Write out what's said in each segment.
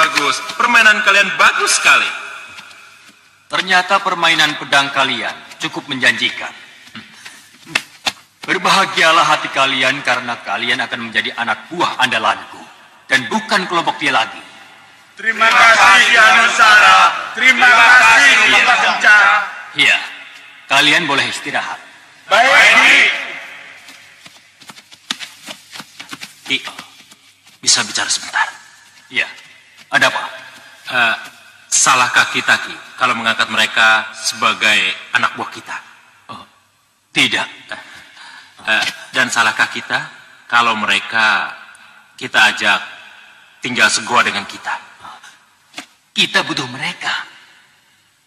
bagus. Permainan kalian bagus sekali. Ternyata permainan pedang kalian cukup menjanjikan. Berbahagialah hati kalian karena kalian akan menjadi anak buah andalanku. Dan bukan kelompok dia lagi. Terima kasih Anusara. Terima kasih Bapak Kenca. Iya, kalian boleh istirahat. Baik. Ki, bisa bicara sebentar? Iya, ada apa? Salahkah kita, Ki, kalau mengangkat mereka sebagai anak buah kita? Oh, tidak. Dan salahkah kita kalau mereka kita ajak tinggal segua dengan kita? Kita butuh mereka.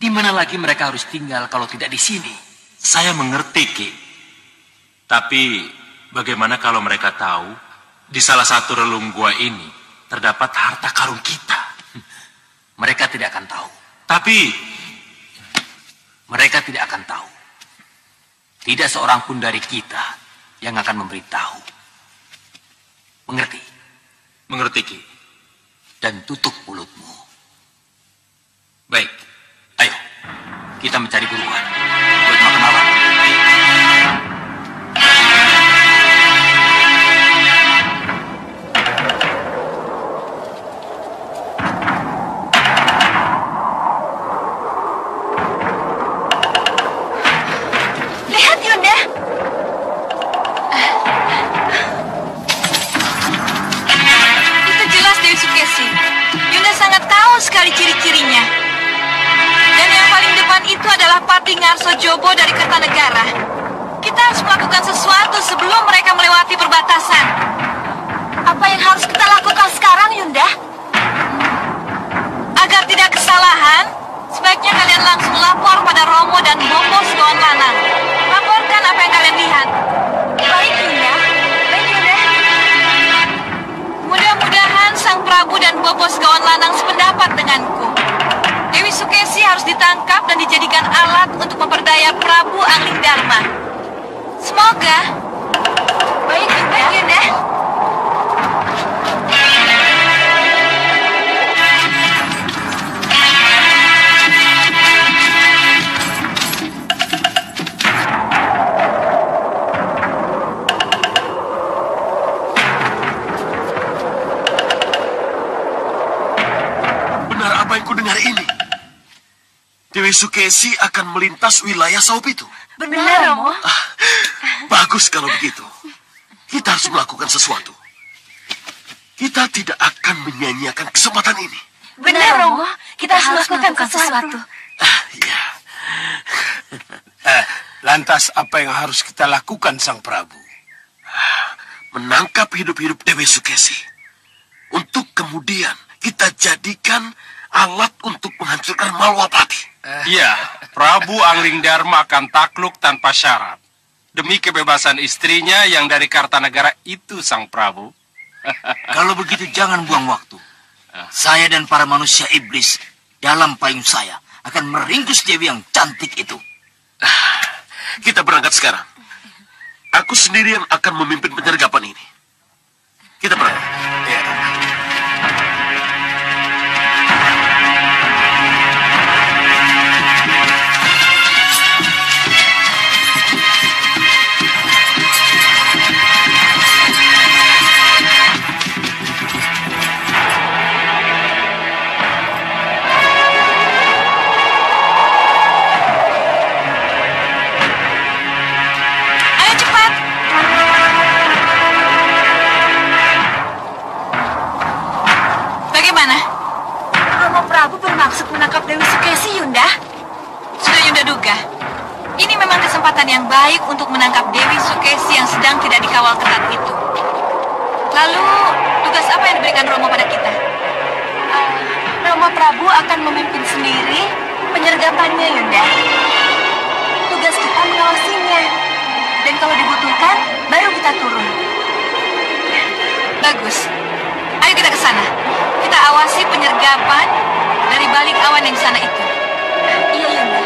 Di mana lagi mereka harus tinggal kalau tidak di sini? Saya mengerti, Ki. Tapi bagaimana kalau mereka tahu di salah satu relung gua ini terdapat harta karun kita? Mereka tidak akan tahu. Tapi mereka tidak akan tahu. Tidak seorang pun dari kita yang akan memberitahu. Mengerti? mengerti, Ki. Dan tutup mulutmu. Baik. Ayo, kita mencari buruan. Buat makan malam. Lihat, Yunda. Itu jelas Dewi Sukesi. Yunda sangat tahu sekali ciri-cirinya. Dan yang paling depan itu adalah Pati Ngarso Jobo dari Kertanegara. Kita harus melakukan sesuatu sebelum mereka melewati perbatasan. Apa yang harus kita lakukan sekarang, Yunda? Agar tidak kesalahan, sebaiknya kalian langsung lapor pada Romo dan Bobo Segawan Lanang. Laporkan apa yang kalian lihat. Baik, Yunda. Baik, Yunda. Mudah-mudahan Sang Prabu dan Bobo Segawan Lanang sependapat denganku. Dewi Sukesi harus ditangkap dan dijadikan alat untuk memperdaya Prabu Angling Dharma. Semoga. Baik, Yunda. Baik, Yunda. Benar apa yang kudengar ini? Dewi Sukesi akan melintas wilayah Saup itu. Benar, Romo. Bagus kalau begitu. Kita harus melakukan sesuatu. Kita tidak akan menyia-nyiakan kesempatan ini. Benar, Romo. Kita harus melakukan sesuatu. Ya. Lantas apa yang harus kita lakukan, Sang Prabu? Menangkap hidup-hidup Dewi Sukesi. Untuk kemudian kita jadikan alat untuk menghancurkan Malwapati. Iya, Prabu Angling Dharma akan takluk tanpa syarat. Demi kebebasan istrinya yang dari Kartanegara itu, Sang Prabu. Kalau begitu jangan buang waktu. Saya dan para manusia iblis dalam payung saya akan meringkus Dewi yang cantik itu. Kita berangkat sekarang. Aku sendiri yang akan memimpin penyergapan ini. Kita berangkat. Ya. Ayo cepat. Bagaimana? Romo Prabu bermaksud menangkap Dewi Sukesi, Yunda. Sudah Yunda duga. Ini memang kesempatan yang baik untuk menangkap Dewi Sukesi yang sedang tidak dikawal ketat itu. Lalu, tugas apa yang diberikan Romo pada kita? Romo Prabu akan memimpin sendiri penyergapannya, Yunda. Tugas kita mengawasinya. Dan kalau dibutuhkan, baru kita turun. Bagus. Ayo kita ke sana. Kita awasi penyergapan dari balik awan yang di sana itu. Iya, Yunda.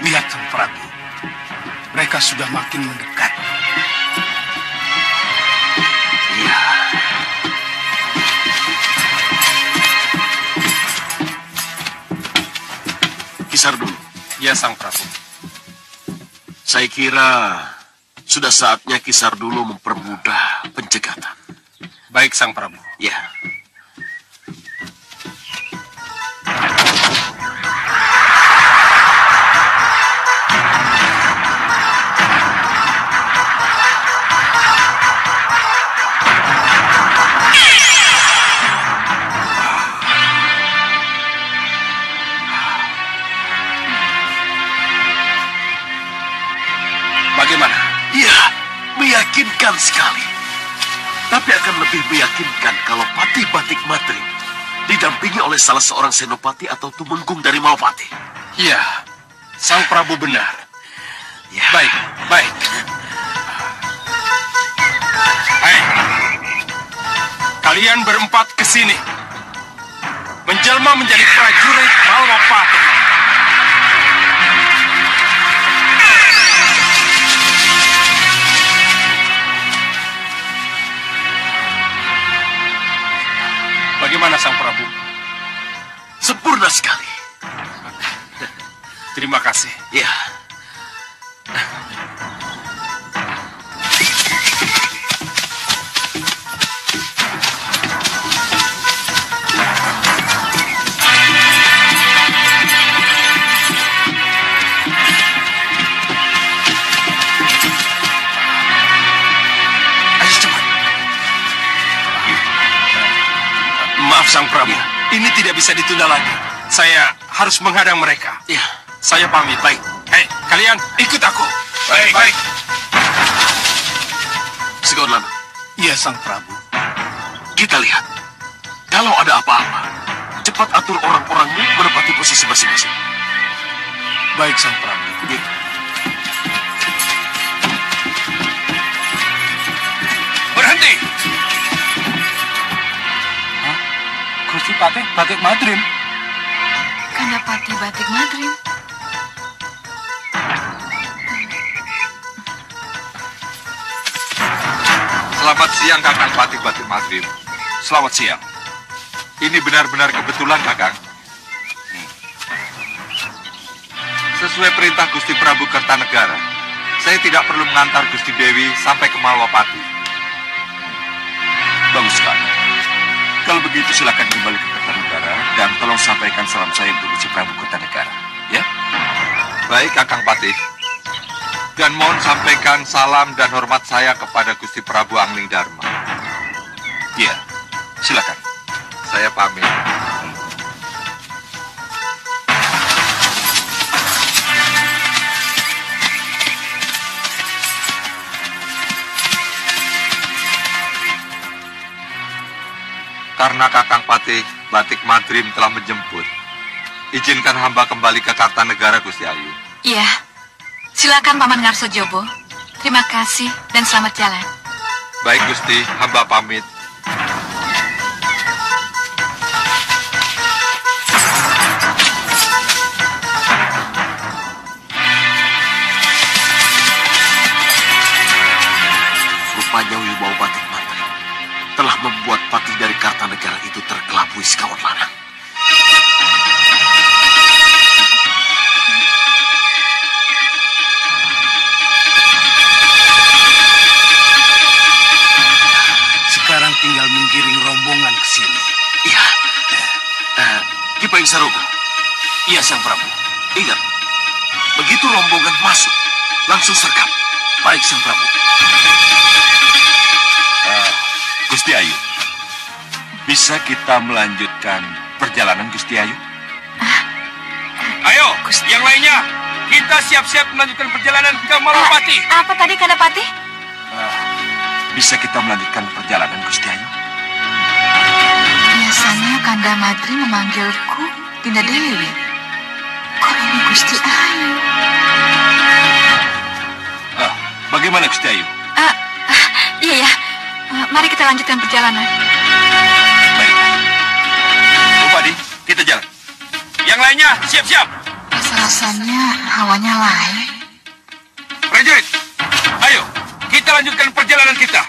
Lihat Sang Prabu, mereka sudah makin mendekat. Iya. Kisar dulu. Ya, Sang Prabu. Saya kira sudah saatnya Kisar dulu mempermudah pencegatan. Baik, Sang Prabu. Ya. Bagaimana? Ya, meyakinkan sekali. Tapi akan lebih meyakinkan kalau Patih Batik Madrim didampingi oleh salah seorang senopati atau tumenggung dari Malapati. Iya, Sang Prabu benar. Ya. Baik, baik. Hai, kalian berempat ke sini. Menjelma menjadi prajurit Malapati. Bagaimana, Sang Prabu? Sempurna sekali. Terima kasih. Ya. Ayo cepat. Maaf, Sang Prabu. Ini tidak bisa ditunda lagi. Saya harus menghadang mereka. Ya. Saya pamit. Baik. Hei, kalian ikut aku. Baik, baik. Segonlan, Iya, Sang Prabu. kita lihat. Kalau ada apa-apa, cepat atur orang-orangmu menempati posisi masing-masing. Baik, Sang Prabu. Ya. Berhenti. Gusti Patih Batik Madrim. Kandapati Batik Madrim. Selamat siang, Kakang Patih Batik Madrim. Selamat siang. Ini benar-benar kebetulan, Kakang. Sesuai perintah Gusti Prabu Kertanegara, saya tidak perlu mengantar Gusti Dewi sampai ke Malwapati. Bagus sekali. Kalau begitu silakan kembali ke Kertanegara dan tolong sampaikan salam saya untuk Gusti Prabu Kertanegara. Ya? Baik, Kakang Patih. Dan mohon sampaikan salam dan hormat saya kepada Gusti Prabu Angling Dharma. Iya. Silakan. Saya pamit. Karena Kakang Patih Batik Madrim telah menjemput, izinkan hamba kembali ke Kartanegara, Gusti Ayu. Iya. Silakan Paman Ngarsojobo. Terima kasih dan selamat jalan. Baik, Gusti, hamba pamit. Rupanya wibawa Batik Madrim telah membuat patih dari Kartanegara itu terkelabui sekawan lanang. Sekarang tinggal menggiring rombongan ke sini. Iya. Ki Payung Sarogo. Iya, Sang Prabu. Ingat, begitu rombongan masuk, langsung sergap. Baik, Sang Prabu. Gusti Ayu, bisa kita melanjutkan perjalanan Gusti Ayu? Ayo, yang lainnya. Kita siap-siap melanjutkan perjalanan ke Malwapati. Apa tadi Kandapati? Bisa kita melanjutkan perjalanan Gusti Ayu? Biasanya Kanda Madri memanggilku Dinda Dewi. Kok ini Gusti Ayu? Bagaimana Gusti Ayu? Iya ya. Mari kita lanjutkan perjalanan. Baik. Upadi, kita jalan. Yang lainnya, siap-siap. Masalah Rasanya hawanya lain. Prajurit, ayo kita lanjutkan perjalanan kita.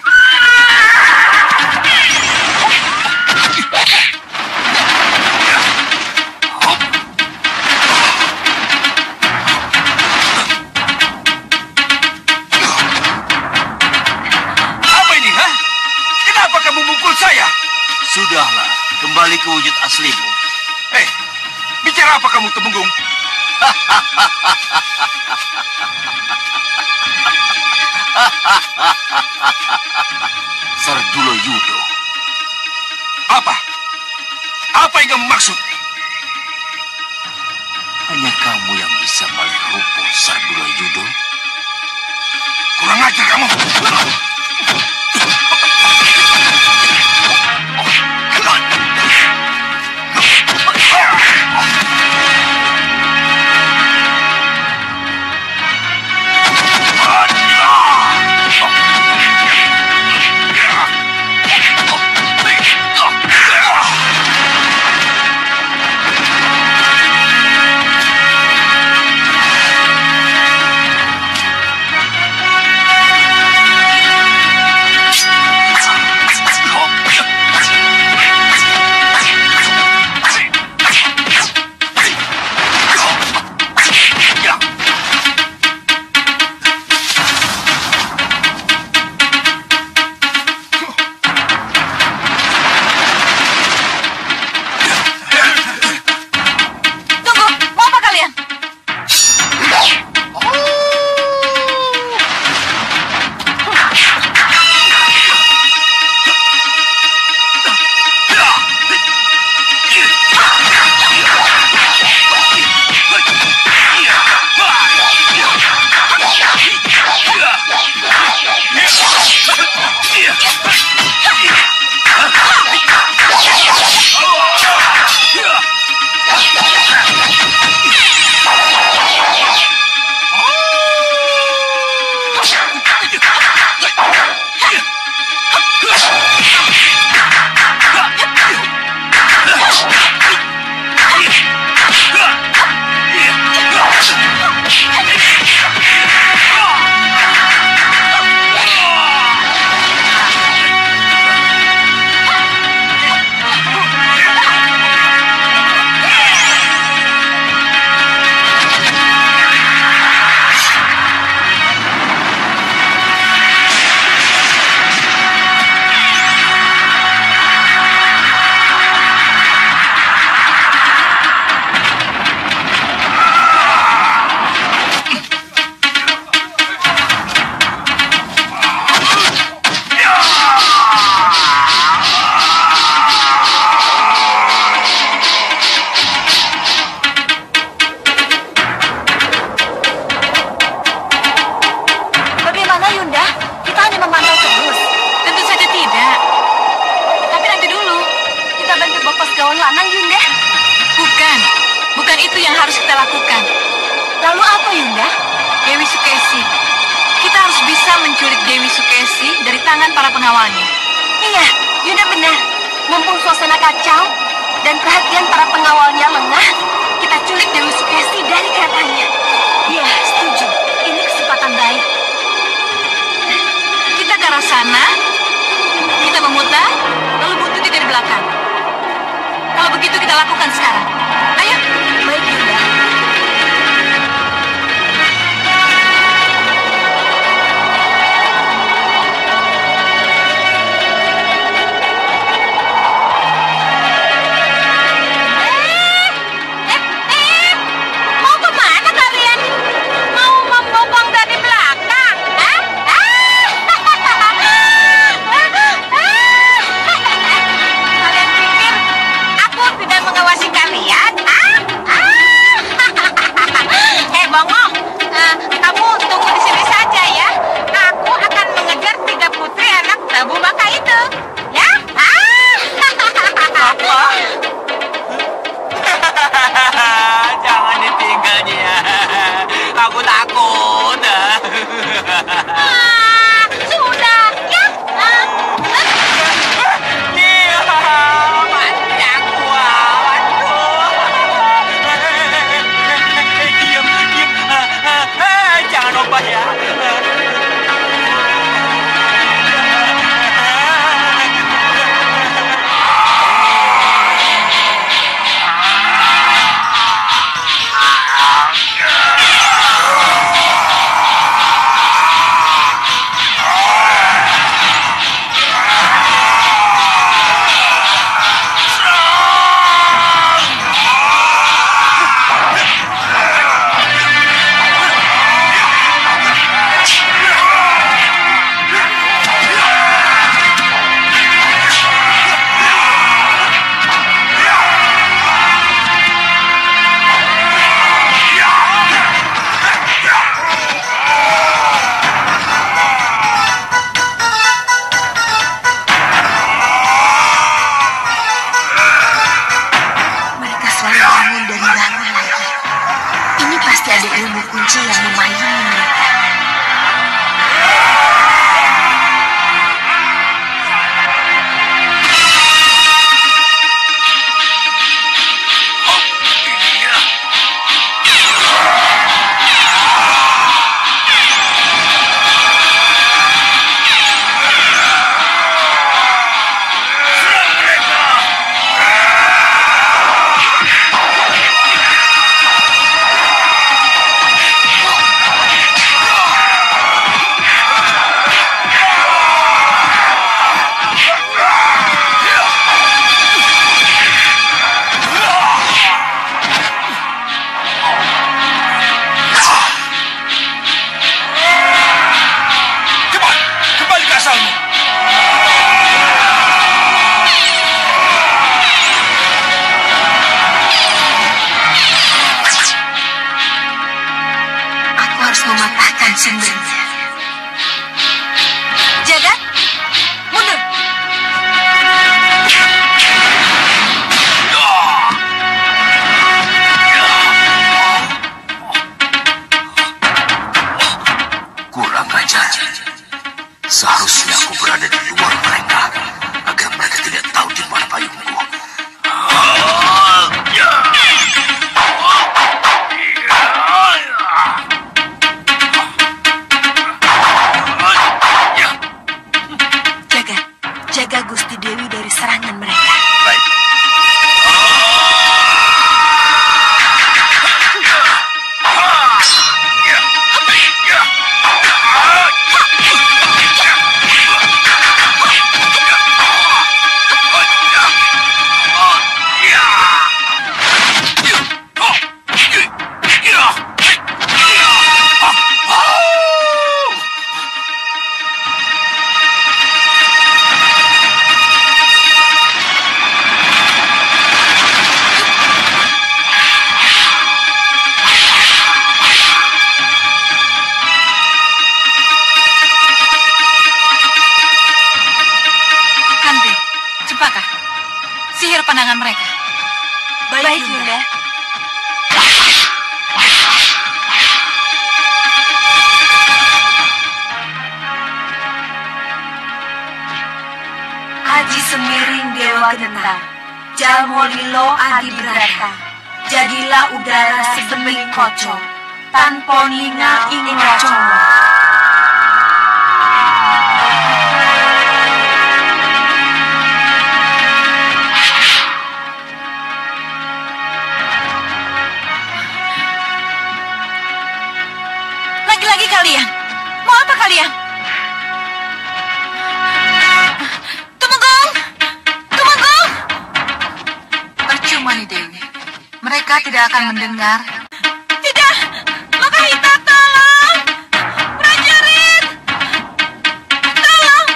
Apa ini, ha? Kenapa kamu memukul saya? Sudahlah, kembali ke wujud aslimu. Bicara apa kamu, Temenggung? Sardulo Yudo. Apa? Apa yang kamu maksud? Hanya kamu yang bisa balik rupuh Sardulo Yudo. Kurang ajar kamu. Mau kemana kalian? memayungi mereka. Seharusnya aku berada di luar mereka, agar mereka tidak tahu di mana payungku. Jaga Gusti Dewi dari serangan mereka. Baik. Sihir pandangan mereka. Baik, Yunda. Aji Semiring Dewa Genta, Jalmolilo Adi Brata, jadilah udara sebening koco, tanpa ninga ing racono. Lagi-lagi kalian, mau apa kalian? Percuma nih Dewi, mereka tidak akan mendengar. Tidak, Lokahita tolong, prajurit, tolong.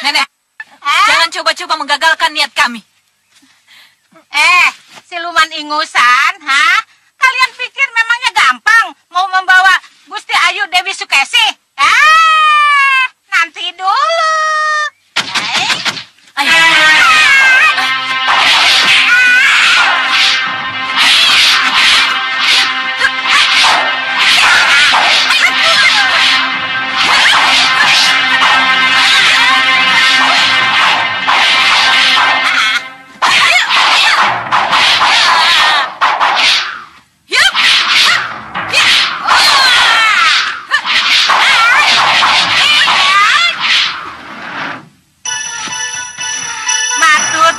Nenek, jangan coba-coba menggagalkan niat kami. Siluman ingusan, Kalian pikir memangnya gampang mau membawa Gusti Ayu Dewi Sukesi? Nanti dulu. Ayo.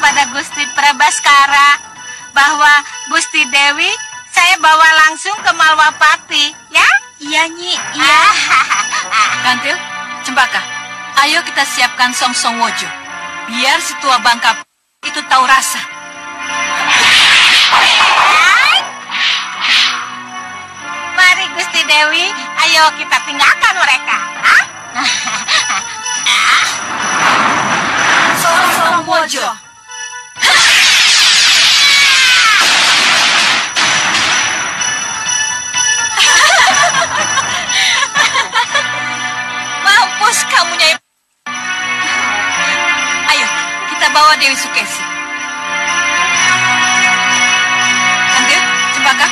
Pada Gusti Prabaskara bahwa Gusti Dewi saya bawa langsung ke Malwapati, ya? Iya, Nyi, iya. Kantil, Cempaka, ayo kita siapkan Songsong Wojo, biar si tua Bangka itu tahu rasa. Mari Gusti Dewi, ayo kita tinggalkan mereka. Songsong Wojo. Mampus kamu, Nyai. Ayo, bawa Dewi Sukesi. Ambil, Cempaka,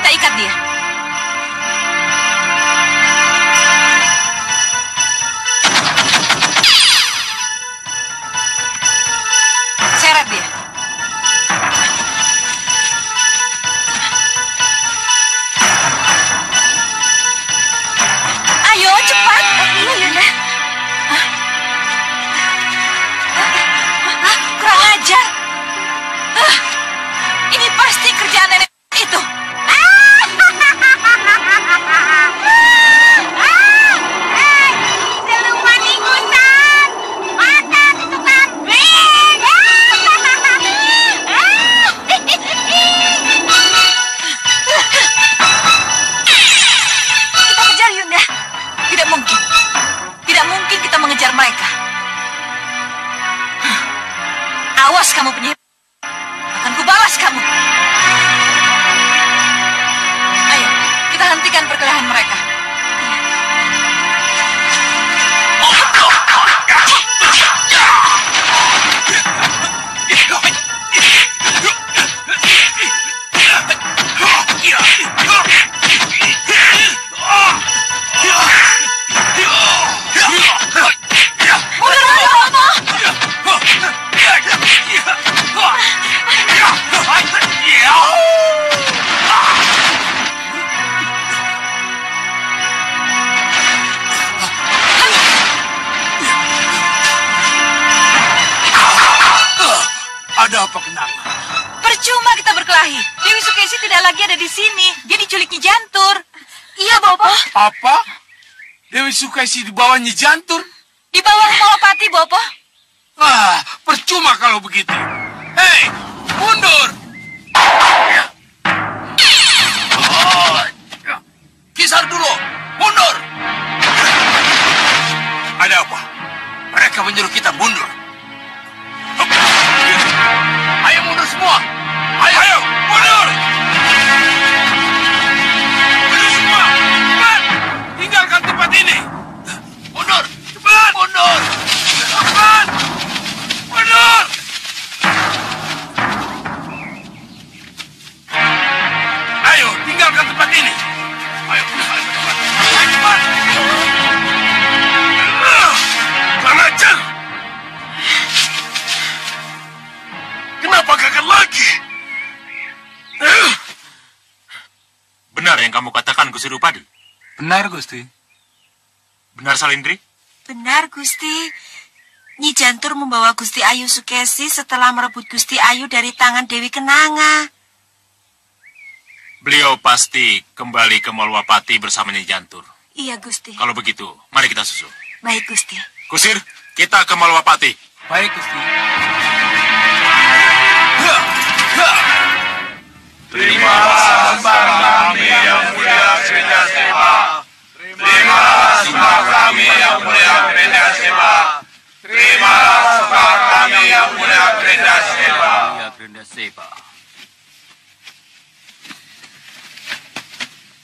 kita ikat dia. Seret dia. Ayo, cepat. Iya, Yunda. Kurang ajar. Ini pasti kerjaan nenek itu. Siluman ingusan, mata itu kambing. Kita kejar, Yunda. Tidak mungkin. Tidak mungkin kita mengejar mereka. Awas kamu penyihir. Akan kubalas kamu. Ayo, kita hentikan perkelahian mereka. Ada apa kenang? Percuma kita berkelahi. Dewi Sukesi tidak lagi ada di sini. Dia diculik Nyi Jantur. Iya, Bopo. Apa? Dewi Sukesi di bawah Nyi Jantur? Di bawah Malapati, Bopo. Ah, percuma kalau begitu. Hei, mundur! Kisar dulu, mundur! Ada apa? Mereka menyuruh kita mundur. Ayo mundur semua! Ayo, mundur! Mundur semua! Cepat! Tinggalkan tempat ini! Mundur! Cepat! Mundur! Cepat! Mundur! Ayo, tinggalkan tempat ini! Ayo, cepat! Cepat! Kurang ajar! Kenapa gagal lagi? Benar yang kamu katakan, Gusti Rupadi? Benar, Gusti. Benar, Salindri? Benar, Gusti. Nyi Jantur membawa Gusti Ayu Sukesi setelah merebut Gusti Ayu dari tangan Dewi Kenanga. Beliau pasti kembali ke Malwapati bersama Nyi Jantur. Iya, Gusti. Kalau begitu, mari kita susul. Baik, Gusti. Kusir, kita ke Malwapati. Baik, Gusti. Terimalah sembah kami yang mulia Krenda Seva. Terimalah sembah kami yang mulia Krenda Seva. Terimalah sembah kami yang mulia Krenda Seva. Krenda Seva.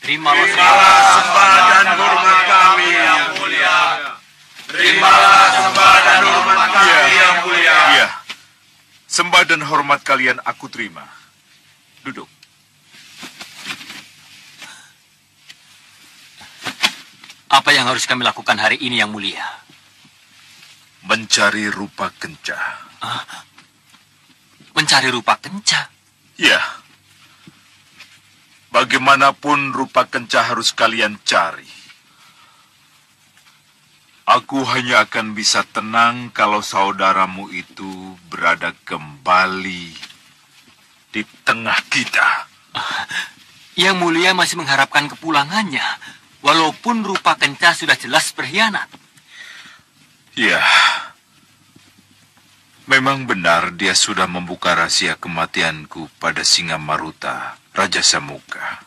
Terimalah sembah dan hormat kami yang mulia. Terimalah sembah dan hormat kami yang mulia. Iya. Sembah dan hormat kalian aku terima. Duduk. Apa yang harus kami lakukan hari ini, Yang Mulia? Mencari rupa kenca. Mencari rupa kenca? Ya. Bagaimanapun rupa kenca harus kalian cari. Aku hanya akan bisa tenang kalau saudaramu itu berada kembali di tengah kita. Yang Mulia masih mengharapkan kepulangannya, walaupun rupa kenca sudah jelas berkhianat. Ya, memang benar dia sudah membuka rahasia kematianku pada Singa Maruta, Raja Samuka.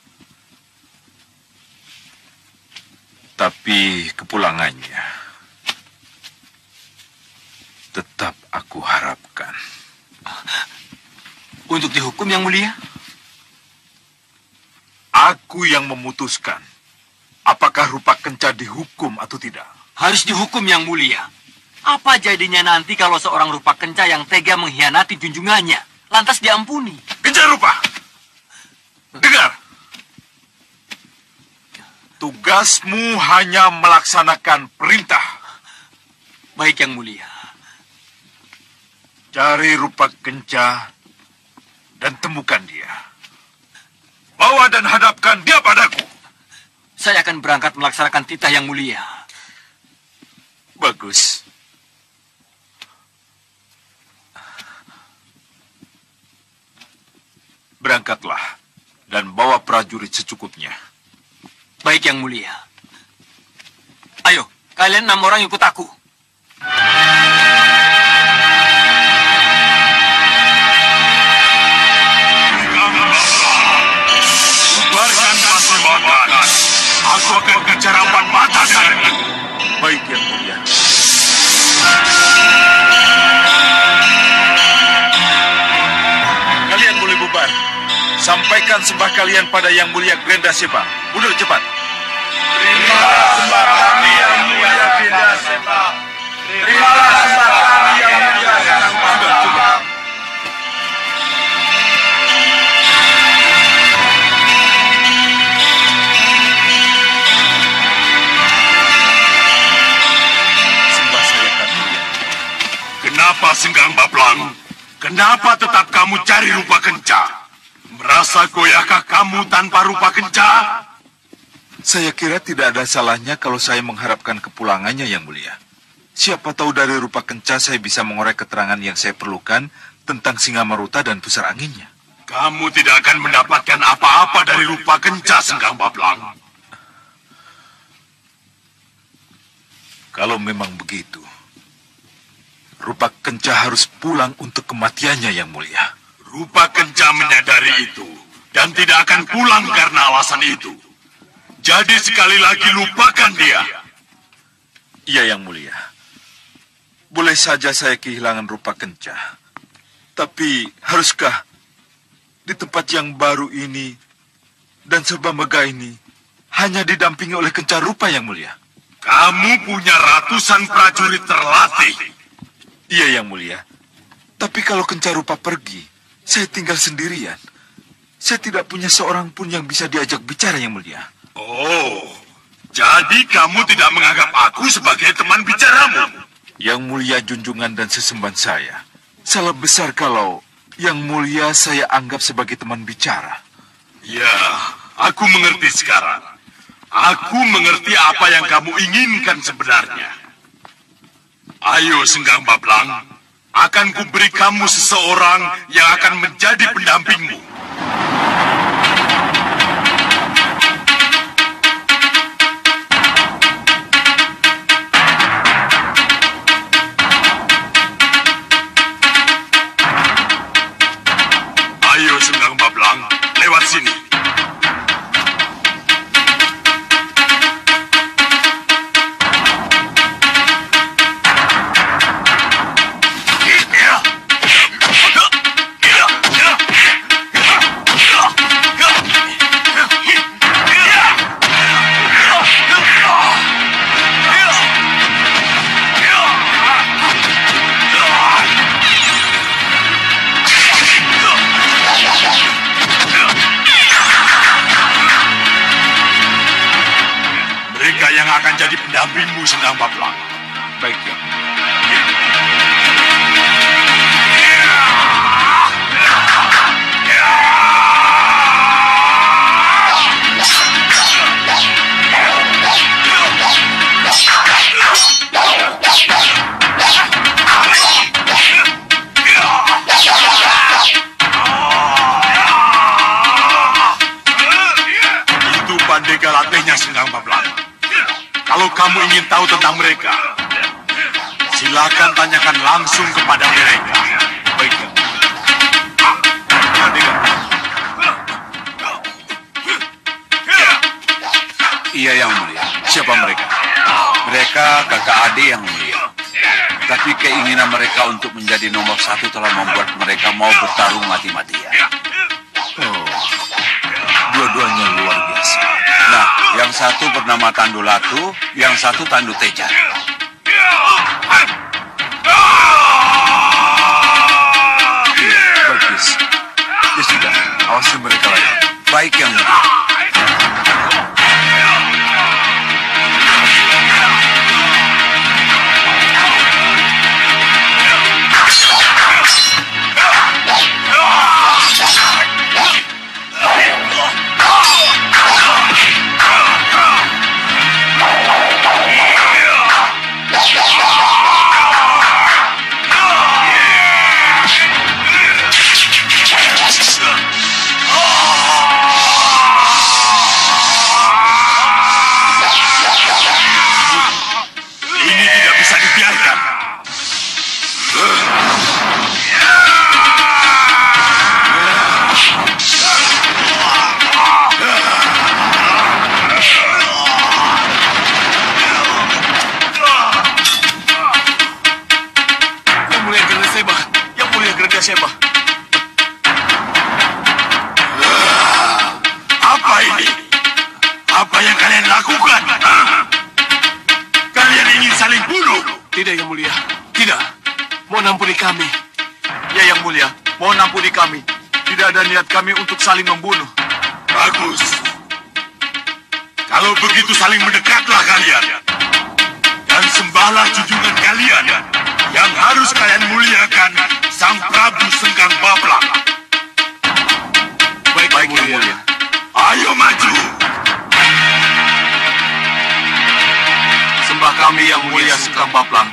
Tapi kepulangannya tetap aku harapkan. Untuk dihukum, Yang Mulia? Aku yang memutuskan apakah rupa kenca dihukum atau tidak. Harus dihukum, Yang Mulia. Apa jadinya nanti kalau seorang rupa kenca yang tega mengkhianati junjungannya, lantas diampuni? Kenca rupa! Dengar! Tugasmu hanya melaksanakan perintah. Baik, Yang Mulia. Cari rupa kenca dan temukan dia. Bawa dan hadapkan dia padaku. Saya akan berangkat melaksanakan titah Yang Mulia. Bagus. Berangkatlah dan bawa prajurit secukupnya. Baik, Yang Mulia. Ayo, kalian 6 orang ikut aku. Bubarkan paseban. Aku akan kecerapan mata darimu. Baik, Yang Mulia. Kalian boleh bubar. Sampaikan sembah kalian pada Yang Mulia Grenda Seba. Mundur cepat. Terimalah sembah kami Yang Mulia Grenda Seba. Terimalah sembah kami Yang Mulia Grenda Seba. Sembah saya kan Mulia. Kenapa Senggang Bablang? Kenapa tetap kamu cari rupa kenca? Merasa goyahkah kamu tanpa rupa kenca? Saya kira tidak ada salahnya kalau saya mengharapkan kepulangannya, Yang Mulia. Siapa tahu dari rupa kenca saya bisa mengorek keterangan yang saya perlukan tentang Singamaruta dan pusar anginnya. Kamu tidak akan mendapatkan apa-apa dari rupa kenca, Senggang Bablang. Kalau memang begitu, rupa kenca harus pulang untuk kematiannya, Yang Mulia. Rupa kenca menyadari itu dan tidak akan pulang karena alasan itu. Jadi sekali lagi lupakan dia. Iya, Yang Mulia. Boleh saja saya kehilangan rupa kenca. Tapi haruskah di tempat yang baru ini dan serba megah ini hanya didampingi oleh kenca rupa, Yang Mulia? Kamu punya ratusan prajurit terlatih. Iya, Yang Mulia. Tapi kalau kenca rupa pergi, saya tinggal sendirian. Saya tidak punya seorang pun yang bisa diajak bicara, Yang Mulia. Oh, jadi kamu tidak menganggap aku sebagai teman bicaramu? Yang Mulia junjungan dan sesemban saya. Salah besar kalau Yang Mulia saya anggap sebagai teman bicara. Ya, aku mengerti sekarang. Aku mengerti apa yang kamu inginkan sebenarnya. Ayo, Senggang Bablang. Akan kuberi kamu seseorang yang akan menjadi pendampingmu. Ayo, Senggang Bablang, lewat sini. Akan jadi pendampingmu, Senggang Bablang. Baik, ya. Itu Pandega latihnya, Senggang Bablang. Kalau kamu ingin tahu tentang mereka, silakan tanyakan langsung kepada mereka. Baik, ya. Iya, Yang Mulia. Siapa mereka? Mereka kakak adik, Yang Mulia. Tapi keinginan mereka untuk menjadi nomor 1 telah membuat mereka mau bertarung mati-matian. Oh, dua-duanya luar biasa. Nah, yang satu bernama Tandu Latu, yang satu Tandu Teja. Mulia Seba. Apa ini? Apa yang kalian lakukan? Kalian ingin saling bunuh? Tidak, Yang Mulia. Tidak. Mohon ampuni kami. Ya, Yang Mulia, mohon ampuni kami. Tidak ada niat kami untuk saling membunuh. Bagus. Kalau begitu saling mendekatlah kalian. Dan sembahlah junjungan kalian. Yang harus kalian muliakan Sang Prabu Sengkang Bablang. Baik, Yang Mulia. Ayo maju. Sembah kami Yang Mulia Sengkang Bablang.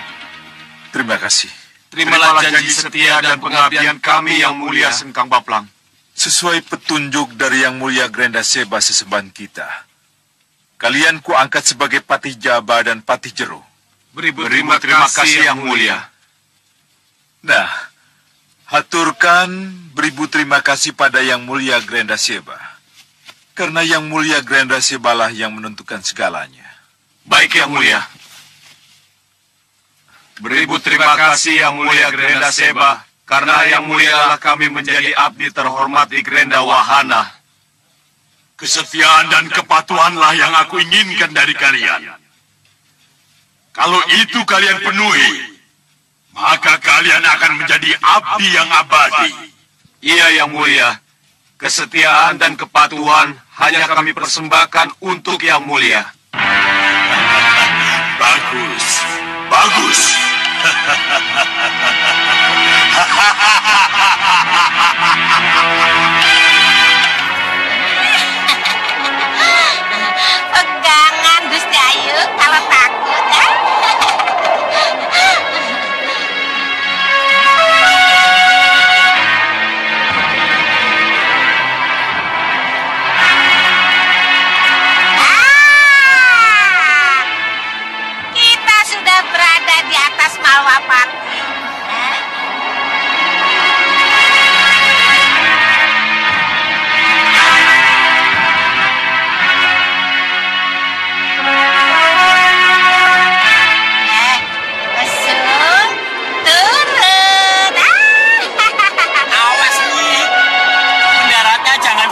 Terima kasih. Terimalah janji setia dan pengabdian kami Yang Mulia Sengkang Bablang. Sesuai petunjuk dari Yang Mulia Grenda Seba sesembahan kita, kalian kuangkat sebagai Patih Jaba dan Patih Jero. Terima kasih Yang Mulia. Nah, haturkan beribu terima kasih pada Yang Mulia Grenda Seba. Karena Yang Mulia Grenda Seba lah yang menentukan segalanya. Baik Yang Mulia. Beribu terima kasih Yang Mulia Grenda Seba. Karena Yang Mulia lah kami menjadi abdi terhormat di Grenda Wahana. Kesetiaan dan kepatuhanlah yang aku inginkan dari kalian. Kalau itu kalian penuhi, maka kalian akan menjadi abdi yang abadi. Iya Yang Mulia. Kesetiaan dan kepatuhan hanya kami persembahkan untuk Yang Mulia. Bagus. Bagus. Pegangan Gusti Ayu kalau takut ya. Kita sudah berada di atas Malwapati.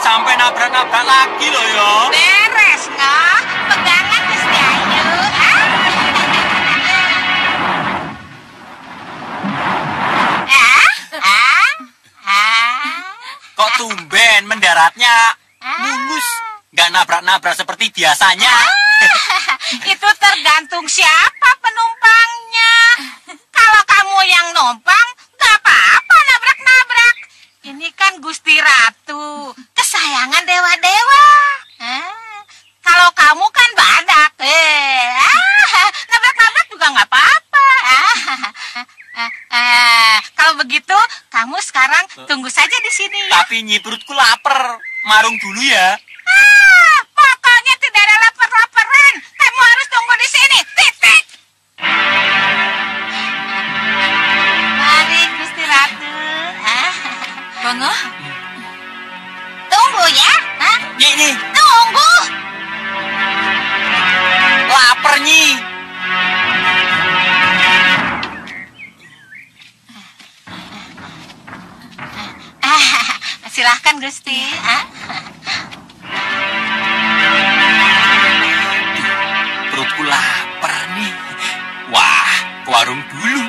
Sampai nabrak-nabrak lagi loh yo. Beres nggak? Pegangan Gusti Ayu. Kok tumben mendaratnya mulus, nggak nabrak-nabrak seperti biasanya? Itu tergantung siapa penumpangnya. Kalau kamu yang numpang, nggak apa-apa nabrak-nabrak. Ini kan Gusti Ratu, kesayangan dewa-dewa. Kalau kamu kan badak, nabrak-nabrak juga nggak apa-apa. Kalau begitu, kamu sekarang tunggu saja di sini ya. Tapi Nyi, perutku lapar. Marung dulu ya. Pokoknya tidak ada lapar-laparan. Kamu harus tunggu di sini. Titik. Mari Gusti Ratu. Bangga? Tunggu ya. Nyi. Tunggu. Lapar Nyi. Silahkan Gusti. Perutku lapar nih. Wah, ke warung dulu.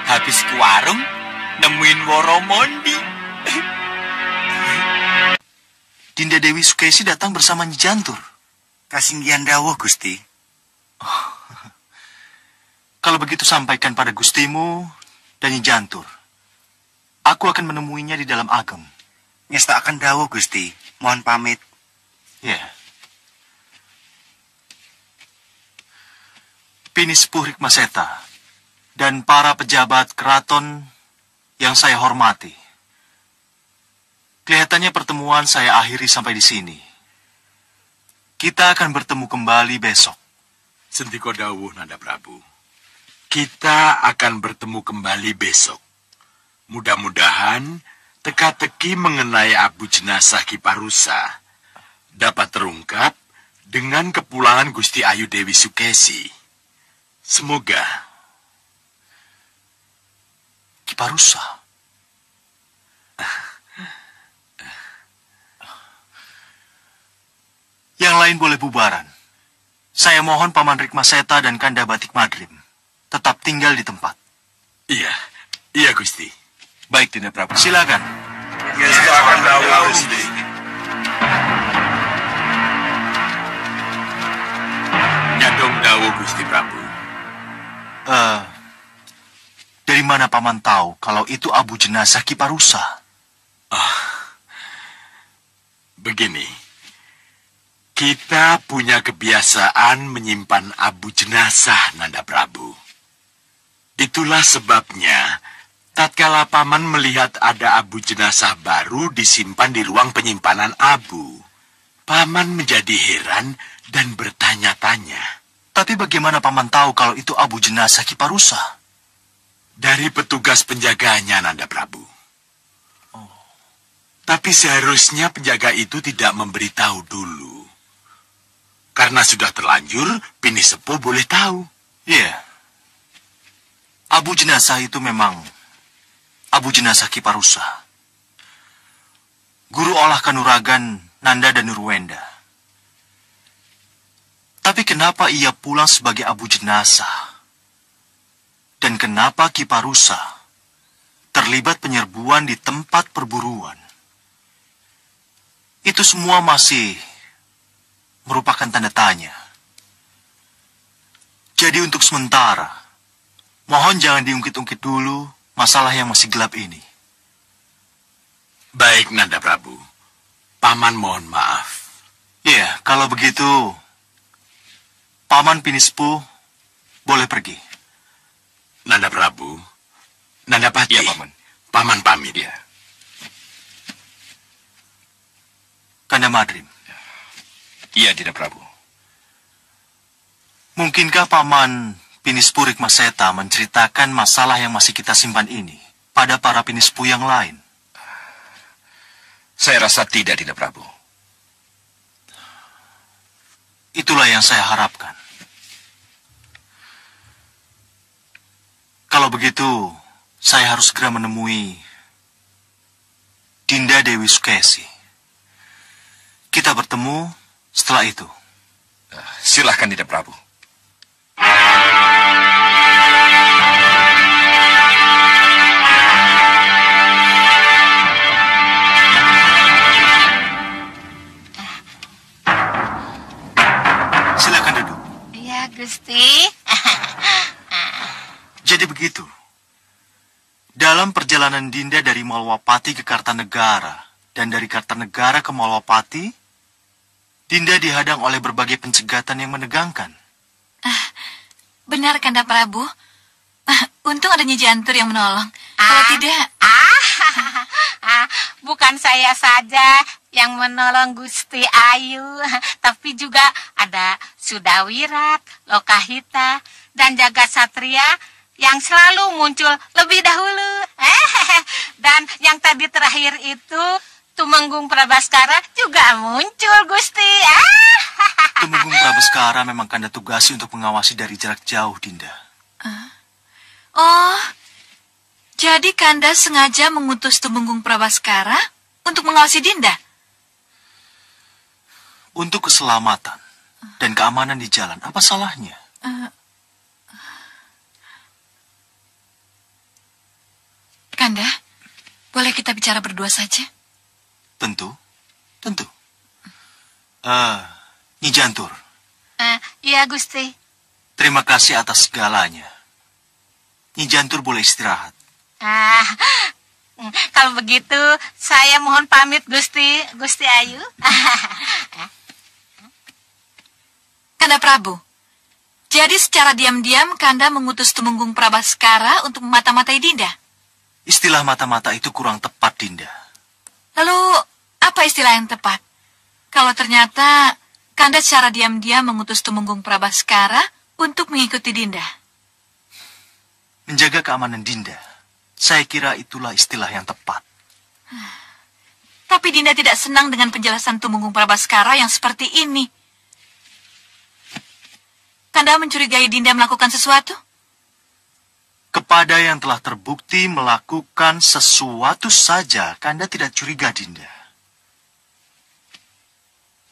Habis ke warung, nemuin Woromondi. Dinda Dewi Sukesi datang bersama Nyi Jantur. Kasinggihan dawuh, Gusti. Kalau begitu sampaikan pada Gustimu dan Nyi Jantur. Aku akan menemuinya di dalam agem. Ngesta akan dawuh, Gusti. Mohon pamit. Ya. Pinis Puhrik Maseta dan para pejabat keraton yang saya hormati. Kelihatannya pertemuan saya akhiri sampai di sini. Kita akan bertemu kembali besok. Sentiko dawuh, Nanda Prabu. Kita akan bertemu kembali besok. Mudah-mudahan teka-teki mengenai abu jenazah Ki Parusa dapat terungkap dengan kepulangan Gusti Ayu Dewi Sukesi. Semoga. Ki Kiparusa. Yang lain boleh bubaran. Saya mohon Paman Rikmaseta dan Kanda Batik Madrim tetap tinggal di tempat. Iya Gusti. Baik, Dinda Prabu. Silakan. Silakan dawuh Gusti. Nyadong dawuh Gusti Prabu. Dari mana Paman tahu kalau itu abu jenazah Kiparusa? Begini. Kita punya kebiasaan menyimpan abu jenazah, Nanda Prabu. Itulah sebabnya, tatkala Paman melihat ada abu jenazah baru disimpan di ruang penyimpanan abu, Paman menjadi heran dan bertanya-tanya. Tapi bagaimana Paman tahu kalau itu abu jenazah Kiparusa? Dari petugas penjaganya, Nanda Prabu. Tapi seharusnya penjaga itu tidak memberitahu dulu. Karena sudah terlanjur, Bini Sepuh boleh tahu. Iya. Abu jenazah itu memang abu jenazah Kiparusa. Guru olah kanuragan Nanda dan Nurwenda. Tapi kenapa ia pulang sebagai abu jenazah? Dan kenapa Kiparusa terlibat penyerbuan di tempat perburuan? Itu semua masih merupakan tanda tanya. Jadi untuk sementara, mohon jangan diungkit-ungkit dulu masalah yang masih gelap ini. Baik, Nanda Prabu. Paman mohon maaf. Ya, kalau begitu, Paman Pinispu boleh pergi. Nanda Prabu, Nanda Pati. Ya, Paman. Paman pamit. Ya. Kanda Madrim. Iya, Dinda Prabu. Mungkinkah Paman Pinispu Rikmaseta menceritakan masalah yang masih kita simpan ini pada para Pinispu yang lain? Saya rasa tidak, Dinda Prabu. Itulah yang saya harapkan. Kalau begitu, saya harus segera menemui Dinda Dewi Sukesi. Kita bertemu setelah itu. Silahkan, Dinda Prabu. Silakan duduk. Ya, Gusti. Jadi begitu. Dalam perjalanan Dinda dari Malwapati ke Kartanegara dan dari Kartanegara ke Malwapati, Dinda dihadang oleh berbagai pencegatan yang menegangkan. Benar, Kanda Prabu. Untung ada Nyi Jantur yang menolong. Kalau tidak... Bukan saya saja yang menolong Gusti Ayu, tapi juga ada Sudawirat, Lokahita, dan Jagat Satria yang selalu muncul lebih dahulu. Dan yang tadi terakhir itu, Tumenggung Prabaskara juga muncul, Gusti. Tumenggung Prabaskara memang Kanda tugasi untuk mengawasi dari jarak jauh, Dinda. Oh, jadi Kanda sengaja mengutus Tumenggung Prabaskara untuk mengawasi Dinda? Untuk keselamatan dan keamanan di jalan, apa salahnya? Kanda, boleh kita bicara berdua saja? Tentu, tentu. Nyi Jantur. Iya, Gusti. Terima kasih atas segalanya. Nyi Jantur boleh istirahat. Kalau begitu, saya mohon pamit, Gusti Ayu. Kanda Prabu, jadi secara diam-diam Kanda mengutus Tumenggung Prabaskara untuk memata-matai Dinda? Istilah mata-mata itu kurang tepat, Dinda. Lalu, apa istilah yang tepat? Kalau ternyata Kanda secara diam-diam mengutus Tumenggung Prabaskara untuk mengikuti Dinda. Menjaga keamanan Dinda, saya kira itulah istilah yang tepat. Tapi Dinda tidak senang dengan penjelasan Tumenggung Prabaskara yang seperti ini. Kanda mencurigai Dinda melakukan sesuatu? Kepada yang telah terbukti melakukan sesuatu saja, Kanda tidak curiga, Dinda.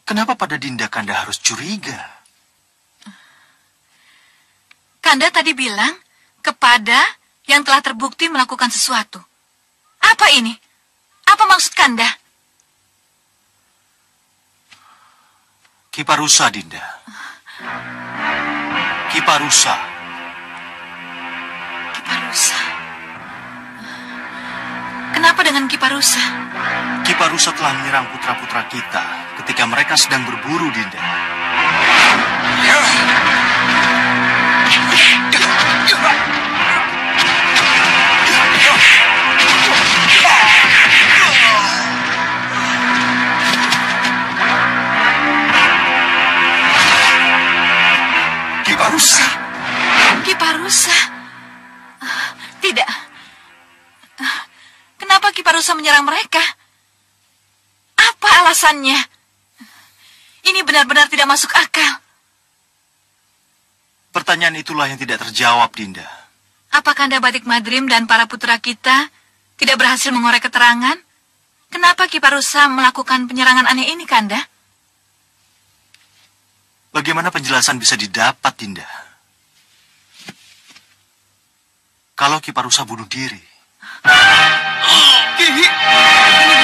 Kenapa pada Dinda Kanda harus curiga? Kanda tadi bilang kepada yang telah terbukti melakukan sesuatu. Apa ini? Apa maksud Kanda? Kiparusa, Dinda. Kiparusa. Kiparusa. Kenapa dengan Kiparusa? Kiparusa telah menyerang putra-putra kita ketika mereka sedang berburu, Dinda. Kiparusa. Kiparusa. Tidak. Kenapa Kiparusa menyerang mereka? Apa alasannya? Ini benar-benar tidak masuk akal. Pertanyaan itulah yang tidak terjawab, Dinda. Apa Kanda Batik Madrim dan para putra kita tidak berhasil mengorek keterangan? Kenapa Kiparusa melakukan penyerangan aneh ini, Kanda? Bagaimana penjelasan bisa didapat, Dinda? Kalau Kiparusa bunuh diri. Ini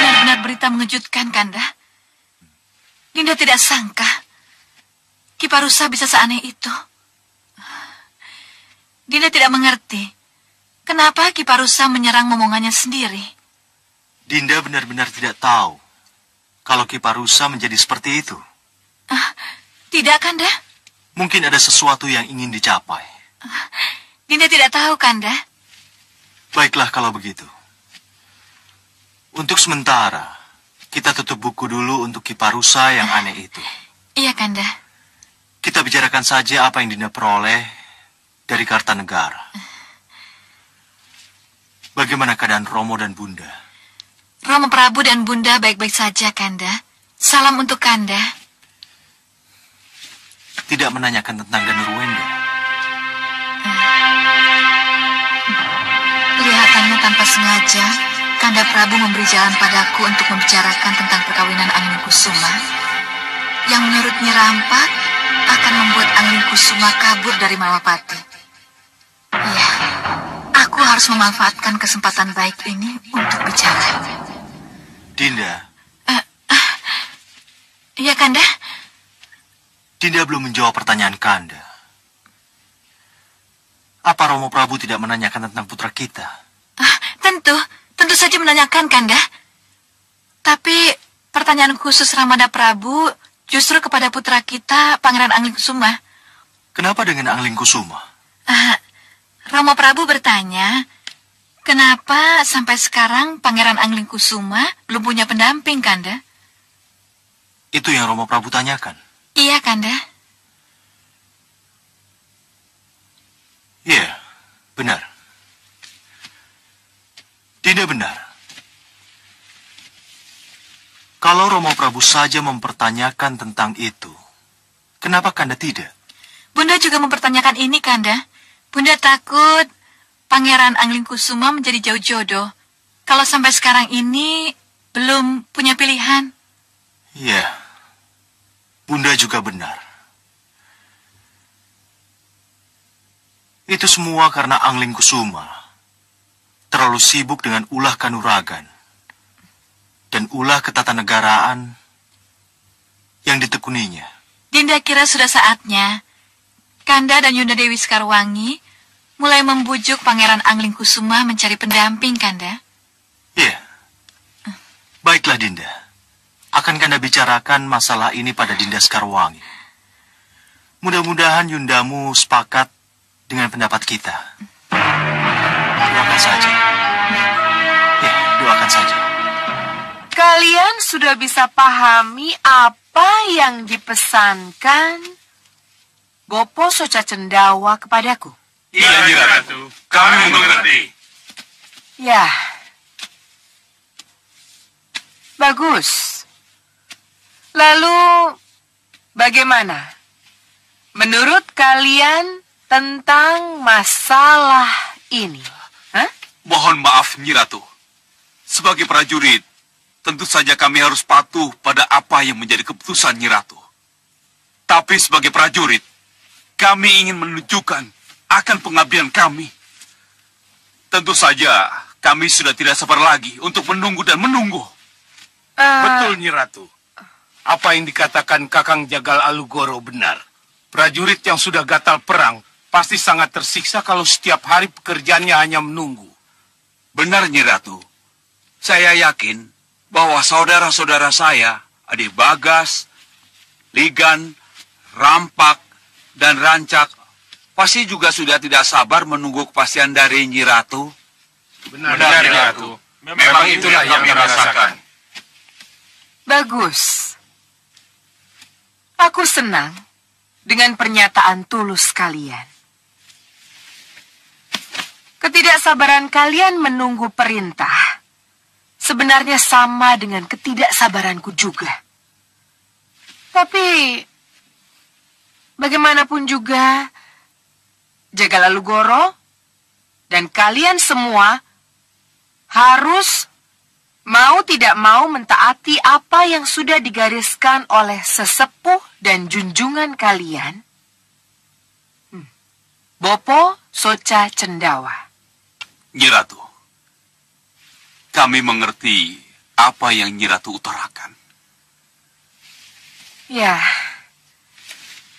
benar-benar berita mengejutkan, Kanda. Dinda tidak sangka Kiparusa bisa seaneh itu. Dinda tidak mengerti kenapa Kiparusa menyerang momongannya sendiri. Dinda benar-benar tidak tahu kalau Kiparusa menjadi seperti itu. Tidak, Kanda. Mungkin ada sesuatu yang ingin dicapai. Dinda tidak tahu, Kanda. Baiklah kalau begitu. Untuk sementara, kita tutup buku dulu untuk Kiparusa yang aneh itu. Iya, Kanda. Kita bicarakan saja apa yang Dinda peroleh dari Kartanegara. Bagaimana keadaan Romo dan Bunda? Romo Prabu dan Bunda baik-baik saja, Kanda. Salam untuk Kanda. Tidak menanyakan tentang Danuruwenda. Kelihatannya tanpa sengaja, Kanda Prabu memberi jalan padaku untuk membicarakan tentang perkawinan Angling Kusuma, yang menurut Nyi Rampak akan membuat Angling Kusuma kabur dari Malapati. Iya, aku harus memanfaatkan kesempatan baik ini untuk bicara. Dinda. Iya, Kanda? Dinda belum menjawab pertanyaan Kanda. Apa Romo Prabu tidak menanyakan tentang putra kita? Tentu saja menanyakan, Kanda. Tapi pertanyaan khusus Ramada Prabu justru kepada putra kita, Pangeran Angling Kusuma. Kenapa dengan Angling Kusuma? Romo Prabu bertanya, kenapa sampai sekarang Pangeran Angling Kusuma belum punya pendamping, Kanda? Itu yang Romo Prabu tanyakan. Iya, Kanda. Iya, benar. Dinda benar. Kalau Romo Prabu saja mempertanyakan tentang itu, kenapa Kanda tidak? Bunda juga mempertanyakan ini, Kanda. Bunda takut Pangeran Angling Kusuma menjadi jauh jodoh. Kalau sampai sekarang ini belum punya pilihan. Iya. Bunda juga benar. Itu semua karena Angling Kusuma terlalu sibuk dengan ulah kanuragan dan ulah ketatanegaraan yang ditekuninya. Dinda kira sudah saatnya Kanda dan Yunda Dewi Sekarwangi mulai membujuk Pangeran Angling Kusuma mencari pendamping, Kanda. Iya. Baiklah, Dinda. Akan Kanda bicarakan masalah ini pada Dinda Sekarwangi. Mudah-mudahan Yundamu sepakat dengan pendapat kita. Doakan saja. Ya, doakan saja. Kalian sudah bisa pahami apa yang dipesankan Bopo Soca Cendawa kepadaku? Iya, Nyi Ratu. Kami mengerti. Ya. Bagus. Lalu, bagaimana? Menurut kalian tentang masalah ini? Mohon maaf, Nyi Ratu. Sebagai prajurit, tentu saja kami harus patuh pada apa yang menjadi keputusan Nyi Ratu. Tapi sebagai prajurit, kami ingin menunjukkan akan pengabdian kami. Tentu saja, kami sudah tidak sabar lagi untuk menunggu dan menunggu. Betul, Nyi Ratu. Apa yang dikatakan Kakang Jagal Alugoro benar. Prajurit yang sudah gatal perang pasti sangat tersiksa kalau setiap hari pekerjaannya hanya menunggu. Benar, Nyi Ratu. Saya yakin bahwa saudara-saudara saya, Adik Bagas, Ligan, Rampak, dan Rancak, pasti juga sudah tidak sabar menunggu kepastian dari Nyi Ratu. Benar, Nyi Ratu. Memang itulah yang kami rasakan. Bagus. Aku senang dengan pernyataan tulus kalian. Ketidaksabaran kalian menunggu perintah sebenarnya sama dengan ketidaksabaranku juga. Tapi bagaimanapun juga, Jagal Alugoro dan kalian semua harus mau tidak mau mentaati apa yang sudah digariskan oleh sesepuh dan junjungan kalian, Bopo Soca Cendawa. Nyi Ratu, kami mengerti apa yang Nyi Ratu utarakan. Ya,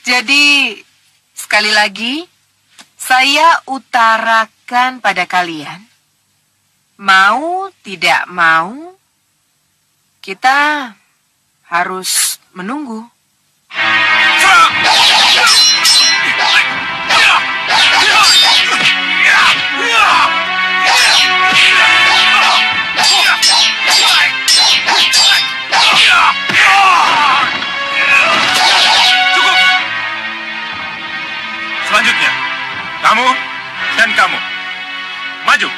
jadi sekali lagi saya utarakan pada kalian, mau tidak mau, kita harus menunggu. Cukup. Selanjutnya, kamu dan kamu. Maju.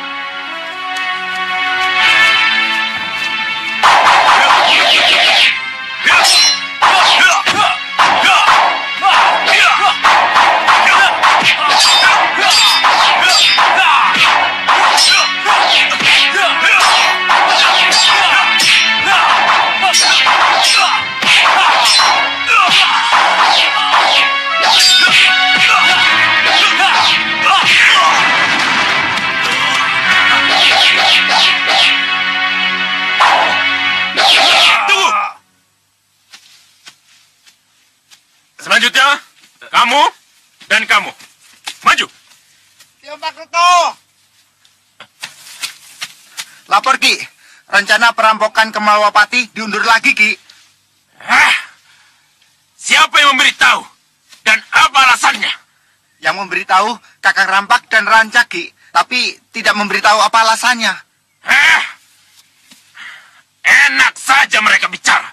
Selanjutnya, kamu dan kamu. Maju. Pak Kerto. Lapor, Ki. Rencana perampokan ke Malwapati diundur lagi, Ki. Siapa yang memberitahu? Dan apa alasannya? Yang memberitahu Kakang Rampak dan Rancak, Ki. Tapi tidak memberitahu apa alasannya. Enak saja mereka bicara.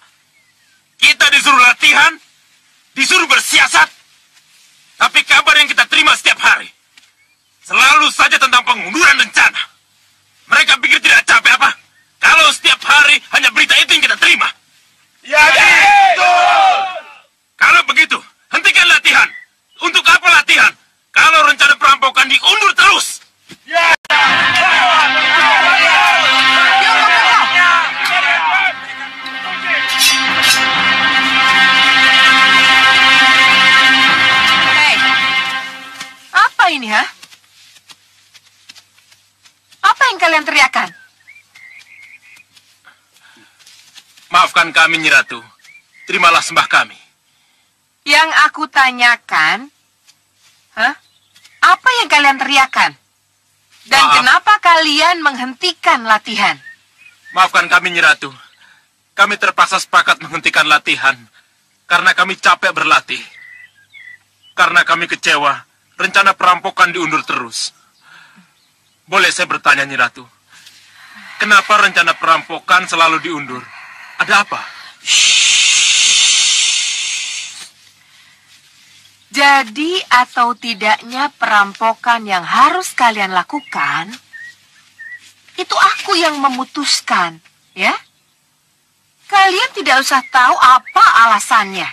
Kita disuruh latihan, disuruh bersiasat. Tapi kabar yang kita terima setiap hari selalu saja tentang pengunduran rencana. Mereka pikir tidak capek apa? Kalau setiap hari hanya berita itu yang kita terima. Ya, betul. Kalau begitu, hentikan latihan. Untuk apa latihan? Kalau rencana perampokan diundur terus. Ya. Apa ini, ha? Apa yang kalian teriakan? Maafkan kami, Nyi Ratu. Terimalah sembah kami. Yang aku tanyakan, apa yang kalian teriakan? Dan kenapa kalian menghentikan latihan? Maafkan kami, Nyi Ratu. Kami terpaksa sepakat menghentikan latihan karena kami capek berlatih. Karena kami kecewa, rencana perampokan diundur terus. Boleh saya bertanya, Nyi Ratu? Kenapa rencana perampokan selalu diundur? Ada apa? Jadi atau tidaknya perampokan yang harus kalian lakukan, itu aku yang memutuskan, ya? Kalian tidak usah tahu apa alasannya.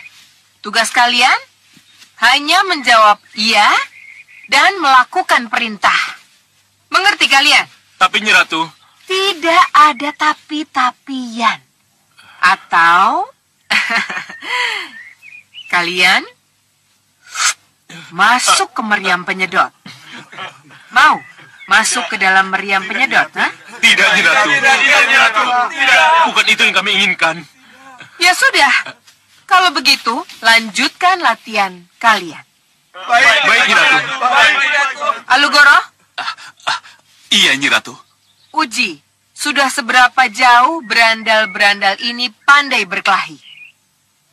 Tugas kalian hanya menjawab iya dan melakukan perintah. Mengerti kalian? Tapi Nyi Ratu, Tidak ada tapi-tapian. Atau kalian masuk ke meriam penyedot. Mau masuk ke dalam meriam penyedot, ha? Tidak, Nyi Ratu. Tidak. Bukan itu yang kami inginkan. Ya sudah. Kalau begitu, lanjutkan latihan kalian. Baik, Nyi Ratu. Alugoro? Iya, Nyi Ratu. Uji, sudah seberapa jauh berandal-berandal ini pandai berkelahi?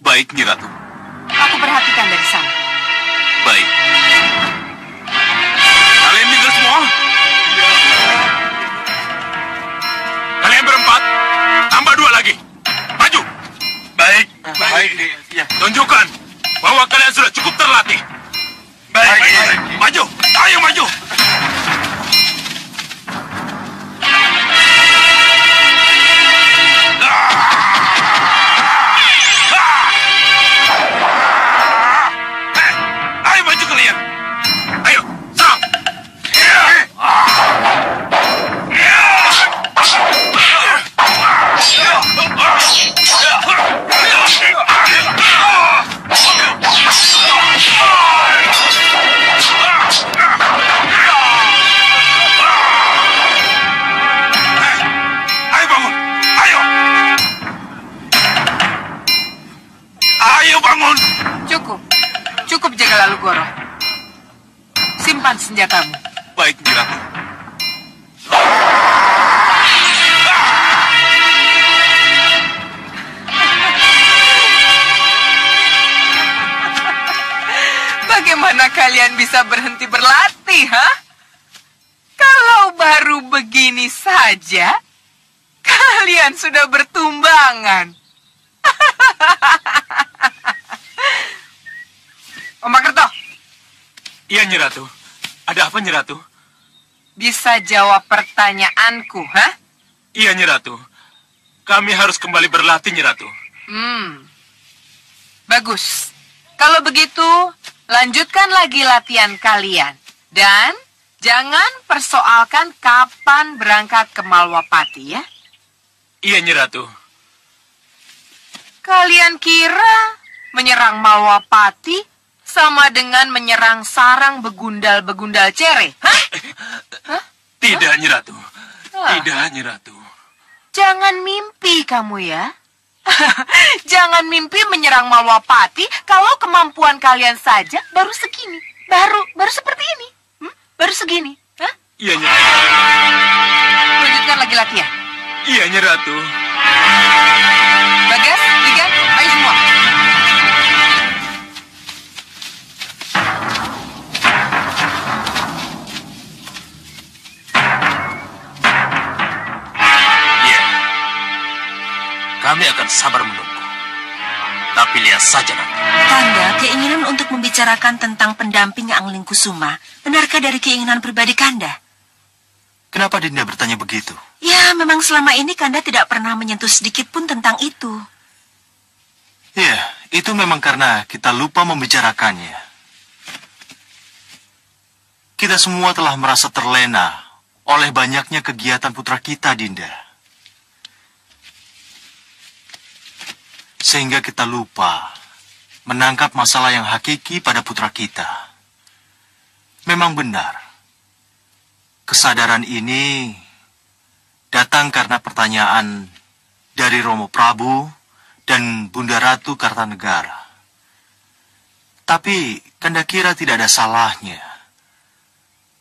Baik, Nyi Ratu. Aku perhatikan dari sana. Baik. Kalian minggir semua. Kalian berempat, tambah 2 lagi. Maju. Baik. Ya. Tunjukkan bahwa kalian sudah cukup terlatih. Baik. Maju. Ayo maju. Ayo maju kalian. Ayo, serang. Ayo bangun. Ayo. Ayo bangun. Cukup. Cukup jaga Alugoro. Simpan senjatamu. Baik, Nyi Ratu. Bagaimana kalian bisa berhenti berlatih, ha? Kalau baru begini saja, kalian sudah bertumbangan. Om Makerto. Iya, Nyi Ratu. Ada apa, Nyi Ratu? Bisa jawab pertanyaanku, ha? Iya, Nyi Ratu. Kami harus kembali berlatih, Nyi Ratu. Bagus. Kalau begitu, lanjutkan lagi latihan kalian. Dan jangan persoalkan kapan berangkat ke Malwapati, ya? Iya, Nyi Ratu. Kalian kira menyerang Malwapati sama dengan menyerang sarang begundal-begundal cere? Hah? Tidak, Nyi Ratu. Tidak, Nyi Ratu. Jangan mimpi kamu ya. Jangan mimpi menyerang Malwapati kalau kemampuan kalian saja baru segini. Baru seperti ini. Baru segini. Hah? Iya, Nyi Ratu. Lanjutkan lagi latihan. Iya, Nyi Ratu. Bagas, Ligan, ayo semua. Kami akan sabar menunggu. Tapi lihat saja nanti. Kanda, keinginan untuk membicarakan tentang pendamping Angling Kusuma, benarkah dari keinginan pribadi Kanda? Kenapa Dinda bertanya begitu? Ya, memang selama ini Kanda tidak pernah menyentuh sedikit pun tentang itu. Ya, itu memang karena kita lupa membicarakannya. Kita semua telah merasa terlena oleh banyaknya kegiatan putra kita, Dinda. Sehingga kita lupa menangkap masalah yang hakiki pada putra kita. Memang benar, kesadaran ini datang karena pertanyaan dari Romo Prabu dan Bunda Ratu Kartanegara. Tapi Kanda kira tidak ada salahnya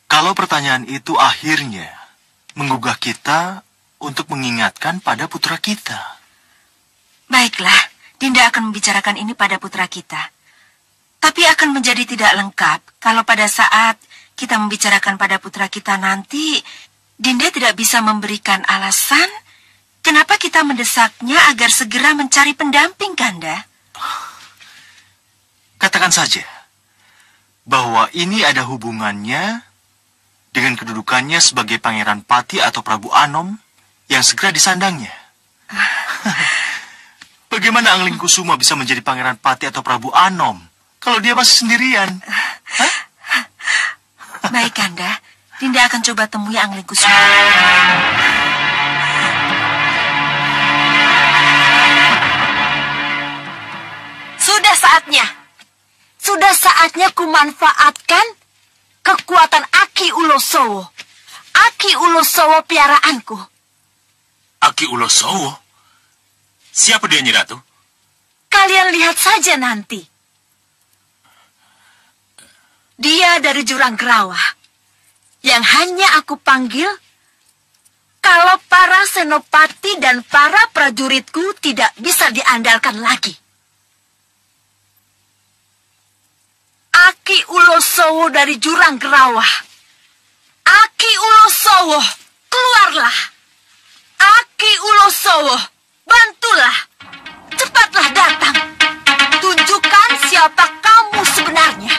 kalau pertanyaan itu akhirnya menggugah kita untuk mengingatkan pada putra kita. Baiklah, Dinda akan membicarakan ini pada putra kita. Tapi akan menjadi tidak lengkap kalau pada saat kita membicarakan pada putra kita nanti, Dinda tidak bisa memberikan alasan kenapa kita mendesaknya agar segera mencari pendamping, Kanda. Katakan saja bahwa ini ada hubungannya dengan kedudukannya sebagai Pangeran Pati atau Prabu Anom yang segera disandangnya. Bagaimana Angling Kusuma bisa menjadi Pangeran Pati atau Prabu Anom kalau dia masih sendirian? Baik, Kanda. Dinda akan coba temui Angling-Kusuma. Sudah saatnya kumanfaatkan kekuatan Aki Ulosowo. Aki Ulosowo piaraanku. Aki Ulosowo? Siapa dia, Nyi Ratu? Kalian lihat saja nanti. Dia dari Jurang Gerawah. Yang hanya aku panggil kalau para senopati dan para prajuritku tidak bisa diandalkan lagi. Aki Ulosowo dari Jurang Gerawah. Aki Ulosowo, keluarlah. Aki Ulosowo, bantulah. Cepatlah datang. Tunjukkan siapa kamu sebenarnya.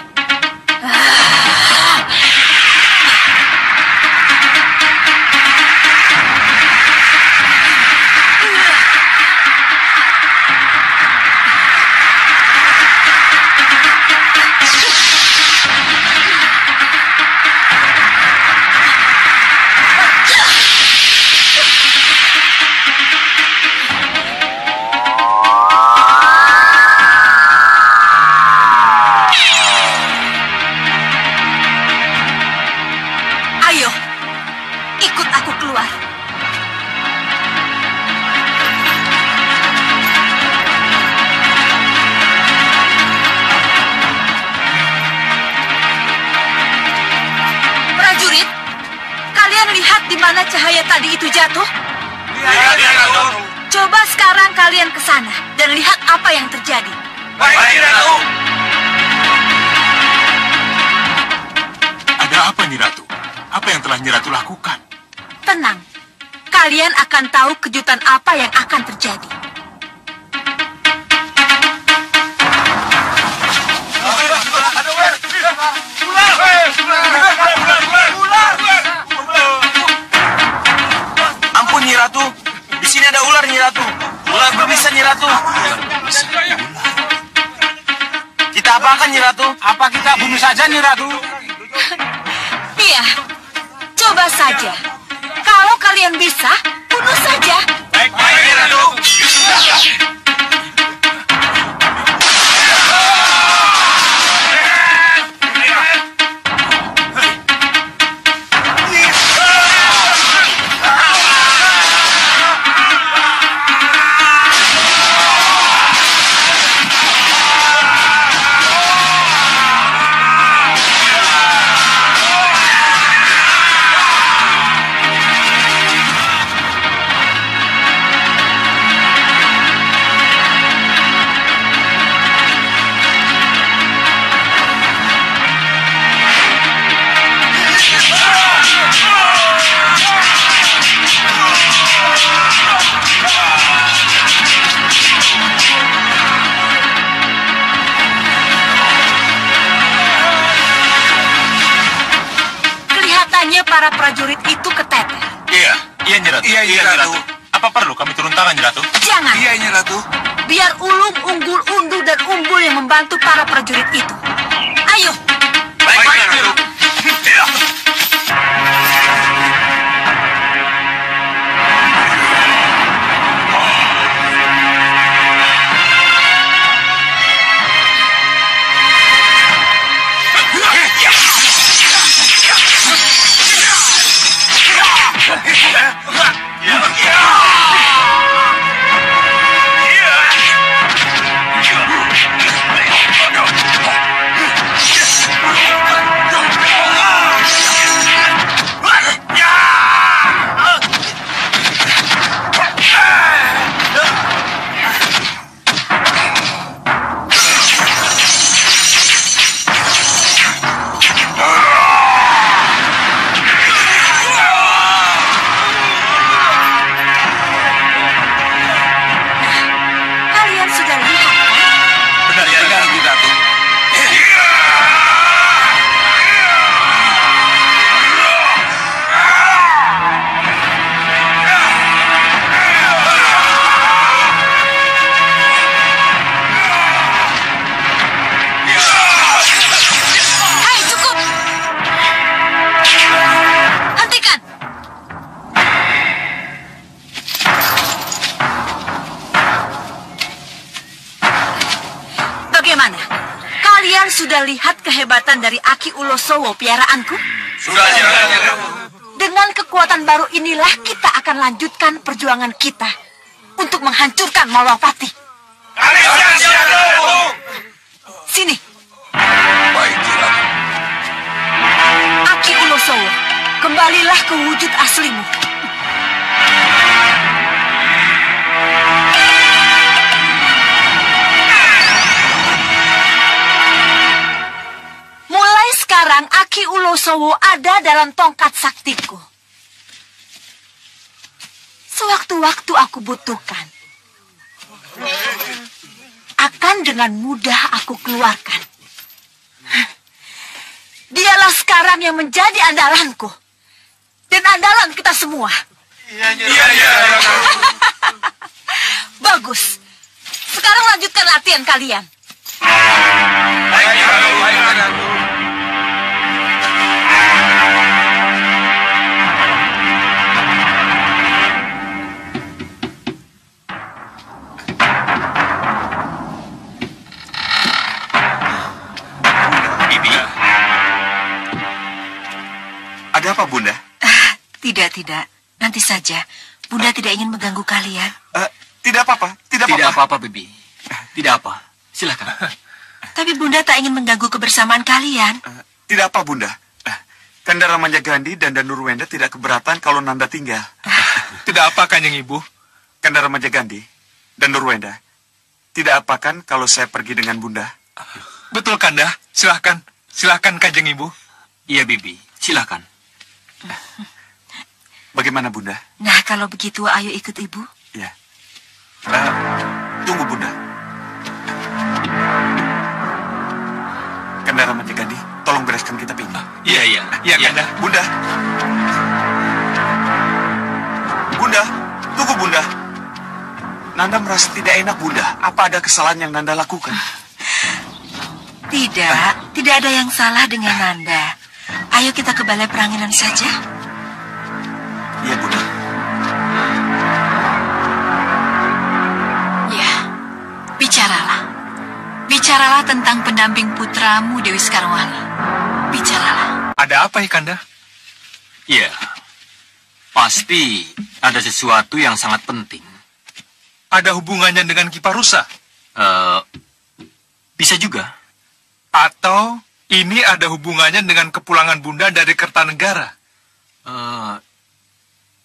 Cahaya tadi itu jatuh? Lihat. Coba sekarang kalian ke sana dan lihat apa yang terjadi. Baik, Ratu. Ada apa, Nyi Ratu? Apa yang telah Nyi Ratu lakukan? Tenang, kalian akan tahu kejutan apa yang akan terjadi. Ampun, Nyi Ratu. Di sini ada ular, Nyi Ratu. Ular berbisa, Nyi Ratu. Kita apakan, Nyi Ratu? Apa kita bunuh saja, Nyi Ratu? Iya, coba saja. Kalau kalian bisa, bunuh saja. Baik, Nyi Ratu. Para prajurit itu keteter. Iya, Nyi Ratu. Iya, Nyi Ratu. Apa perlu kami turun tangan, Nyi Ratu? Jangan. Iya, Nyi Ratu. Biar Ulung, Unggul, Undu, dan Umbul yang membantu para prajurit itu. Ayo. Baik, Nyi Ratu. sudah lihat kehebatan dari Aki Ulosowo piaraanku? Sudah, Nyiratu. Dengan kekuatan baru inilah kita akan lanjutkan perjuangan kita untuk menghancurkan Malwapati. Sini. Baik, Nyiratu. Aki Ulosowo, kembalilah ke wujud aslimu. Mulai sekarang Aki Ulosowo ada dalam tongkat saktiku. Sewaktu-waktu aku butuhkan, akan dengan mudah aku keluarkan. Dialah sekarang yang menjadi andalanku. Dan andalan kita semua. Iya. Bagus. Sekarang lanjutkan latihan kalian. Baik, Nyiratu. Ada apa, Bunda? Tidak. Nanti saja. Bunda tidak ingin mengganggu kalian. Tidak apa-apa. Tidak apa-apa, Bibi. Tidak apa. Silakan. Tapi Bunda tak ingin mengganggu kebersamaan kalian. Tidak apa, Bunda. Kandara Manjagandhi dan Nurwenda tidak keberatan kalau Nanda tinggal. Tidak apa, Kanjeng Ibu? Kandara Manjagandhi dan Nurwenda, tidak apa kan kalau saya pergi dengan Bunda? Betul, Kanda. Silakan. Silakan, Kanjeng Ibu. Iya, Bibi. Silakan. Bagaimana, Bunda? Nah, kalau begitu ayo ikut Ibu. Ya. Tunggu, Bunda. Kandara Manjagandhi, tolong bereskan kitab ini. Iya, Kanda. Bunda. Bunda, tunggu, Bunda. Nanda merasa tidak enak, Bunda. Apa ada kesalahan yang Nanda lakukan? Tidak ada yang salah dengan Nanda. Ayo kita ke balai peranginan saja. Iya, Bunda. Ya, bicaralah. Bicaralah tentang pendamping putramu, Dewi Sekarwangi. Bicaralah. Ada apa ya, Kanda? Iya, pasti ada sesuatu yang sangat penting. Ada hubungannya dengan Kiparusa? Bisa juga. Atau ini ada hubungannya dengan kepulangan Bunda dari Kertanegara?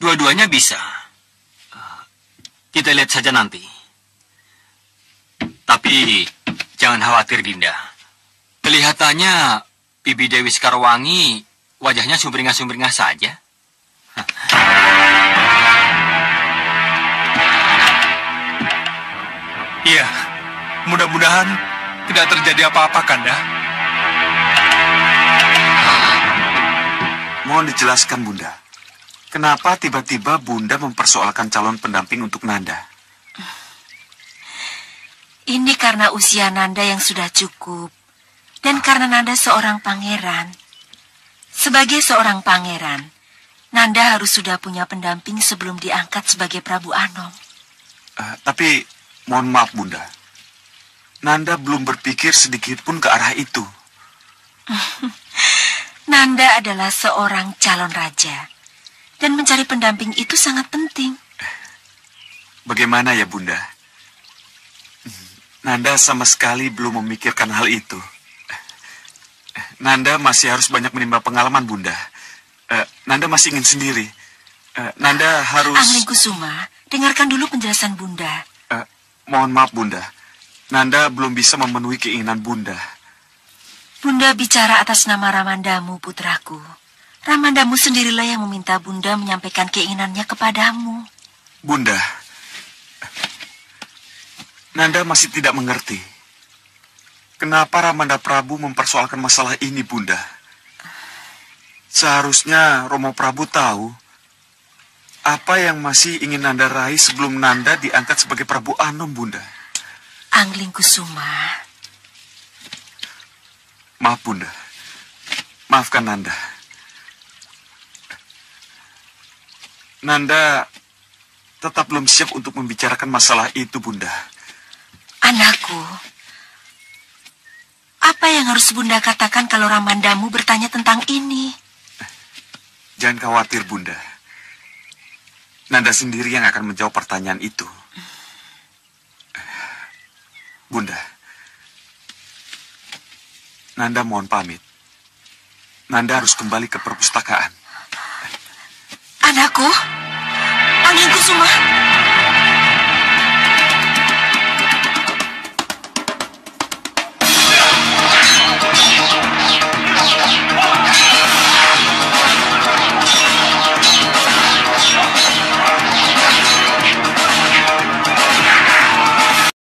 Dua-duanya bisa. Kita lihat saja nanti. Tapi jangan khawatir, Dinda. Kelihatannya Bibi Dewi Sekarwangi wajahnya sumringah-sumringah saja. Iya, mudah-mudahan tidak terjadi apa-apa, Kanda. Mohon dijelaskan, Bunda. Kenapa tiba-tiba Bunda mempersoalkan calon pendamping untuk Nanda? Ini karena usia Nanda yang sudah cukup. Dan karena Nanda seorang pangeran. Sebagai seorang pangeran, Nanda harus sudah punya pendamping sebelum diangkat sebagai Prabu Anom. Tapi, mohon maaf, Bunda. Nanda belum berpikir sedikit pun ke arah itu. Nanda adalah seorang calon raja. Dan mencari pendamping itu sangat penting. Bagaimana ya, Bunda? Nanda sama sekali belum memikirkan hal itu. Nanda masih harus banyak menimba pengalaman, Bunda. Nanda masih ingin sendiri. Nanda harus... Angling Kusuma, dengarkan dulu penjelasan Bunda. Mohon maaf, Bunda. Nanda belum bisa memenuhi keinginan Bunda. Bunda bicara atas nama Ramandamu, putraku. Ramandamu sendirilah yang meminta Bunda menyampaikan keinginannya kepadamu. Bunda, Nanda masih tidak mengerti. Kenapa Ramanda Prabu mempersoalkan masalah ini, Bunda? Seharusnya Romo Prabu tahu apa yang masih ingin Nanda raih sebelum Nanda diangkat sebagai Prabu Anom, Bunda. Angling Kusuma. Maaf, Bunda. Maafkan Nanda. Nanda tetap belum siap untuk membicarakan masalah itu, Bunda. Anakku, Apa yang harus Bunda katakan kalau Ramandamu bertanya tentang ini? Jangan khawatir, Bunda. Nanda sendiri yang akan menjawab pertanyaan itu. Bunda, Nanda mohon pamit. Nanda harus kembali ke perpustakaan. Anakku, Angin Kusuma.